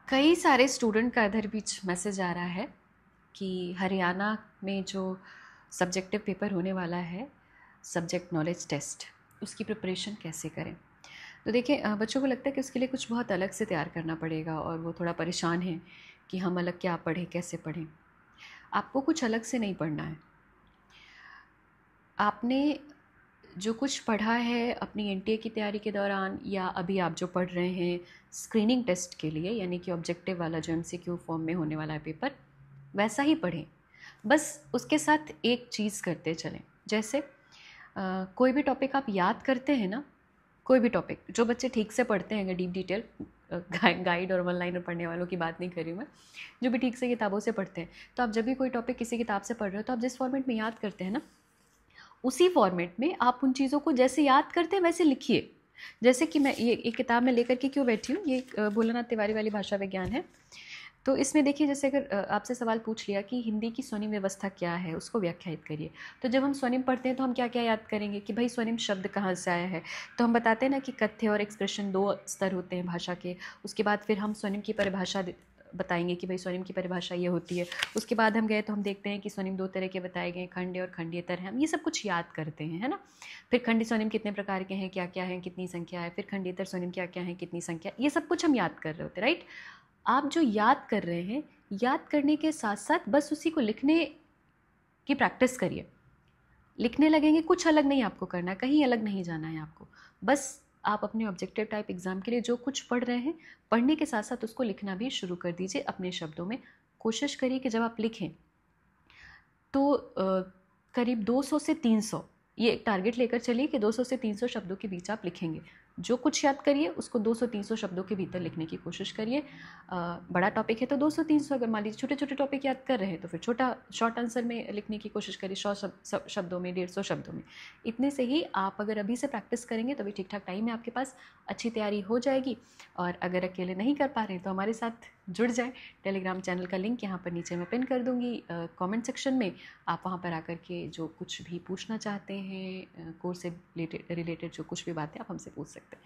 कई सारे स्टूडेंट का इधर बीच मैसेज आ रहा है कि हरियाणा में जो सब्जेक्टिव पेपर होने वाला है, सब्जेक्ट नॉलेज टेस्ट, उसकी प्रिपरेशन कैसे करें। तो देखिए, बच्चों को लगता है कि उसके लिए कुछ बहुत अलग से तैयार करना पड़ेगा और वो थोड़ा परेशान है कि हम अलग क्या पढ़ें, कैसे पढ़ें। आपको कुछ अलग से नहीं पढ़ना है। आपने जो कुछ पढ़ा है अपनी एनटीए की तैयारी के दौरान, या अभी आप जो पढ़ रहे हैं स्क्रीनिंग टेस्ट के लिए, यानी कि ऑब्जेक्टिव वाला जो एमसीक्यू फॉर्म में होने वाला है पेपर, वैसा ही पढ़ें। बस उसके साथ एक चीज़ करते चलें। जैसे कोई भी टॉपिक आप याद करते हैं ना, कोई भी टॉपिक, जो बच्चे ठीक से पढ़ते हैं, डीप डिटेल गाइड और वन लाइनर पढ़ने वालों की बात नहीं कर रही हूँ मैं, जो भी ठीक से किताबों से पढ़ते हैं, तो आप जब भी कोई टॉपिक किसी किताब से पढ़ रहे हो तो आप जिस फॉर्मेट में याद करते हैं ना, उसी फॉर्मेट में आप उन चीज़ों को जैसे याद करते हैं वैसे लिखिए। जैसे कि मैं ये एक किताब में लेकर के क्यों बैठी हूँ, ये भोलानाथ तिवारी वाली भाषा विज्ञान है। तो इसमें देखिए, जैसे अगर आपसे सवाल पूछ लिया कि हिंदी की स्वनिम व्यवस्था क्या है, उसको व्याख्यायित करिए, तो जब हम स्वनिम पढ़ते हैं तो हम क्या क्या याद करेंगे कि भाई स्वनिम शब्द कहाँ से आया है। तो हम बताते हैं ना कि कथ्य और एक्सप्रेशन दो स्तर होते हैं भाषा के। उसके बाद फिर हम स्वनिम की परिभाषा बताएंगे कि भाई स्वनिम की परिभाषा ये होती है। उसके बाद हम गए तो हम देखते हैं कि स्वनिम दो तरह के बताए गए, खंड्य और खंड्येतर हैं। हम ये सब कुछ याद करते हैं, है ना। फिर खंडी स्वनिम कितने प्रकार के हैं, क्या क्या हैं, कितनी संख्या है। फिर खंड्येतर स्वनिम क्या क्या है, कितनी संख्या, ये सब कुछ हम याद कर रहे होते, राइट। आप जो याद कर रहे हैं, याद करने के साथ साथ बस उसी को लिखने की प्रैक्टिस करिए। लिखने लगेंगे, कुछ अलग नहीं आपको करना है, कहीं अलग नहीं जाना है आपको। बस आप अपने ऑब्जेक्टिव टाइप एग्ज़ाम के लिए जो कुछ पढ़ रहे हैं, पढ़ने के साथ साथ उसको लिखना भी शुरू कर दीजिए अपने शब्दों में। कोशिश करिए कि जब आप लिखें तो करीब 200 से 300, ये एक टारगेट लेकर चलिए कि 200 से 300 शब्दों के बीच आप लिखेंगे। जो कुछ याद करिए उसको 200-300 शब्दों के भीतर लिखने की कोशिश करिए। बड़ा टॉपिक है तो 200-300, अगर मान लीजिए छोटे छोटे टॉपिक याद कर रहे हैं तो फिर छोटा शॉर्ट आंसर में लिखने की कोशिश करिए, 100 शब्दों में, 150 शब्दों में। इतने से ही आप अगर अभी से प्रैक्टिस करेंगे तो भी ठीक ठाक टाइम है आपके पास, अच्छी तैयारी हो जाएगी। और अगर अकेले नहीं कर पा रहे हैं तो हमारे साथ जुड़ जाए। टेलीग्राम चैनल का लिंक यहाँ पर नीचे मैं पिन कर दूँगी कमेंट सेक्शन में। आप वहाँ पर आकर के जो कुछ भी पूछना चाहते हैं, कोर्स से रिलेटेड जो कुछ भी बातें, आप हमसे पूछ सकते हैं।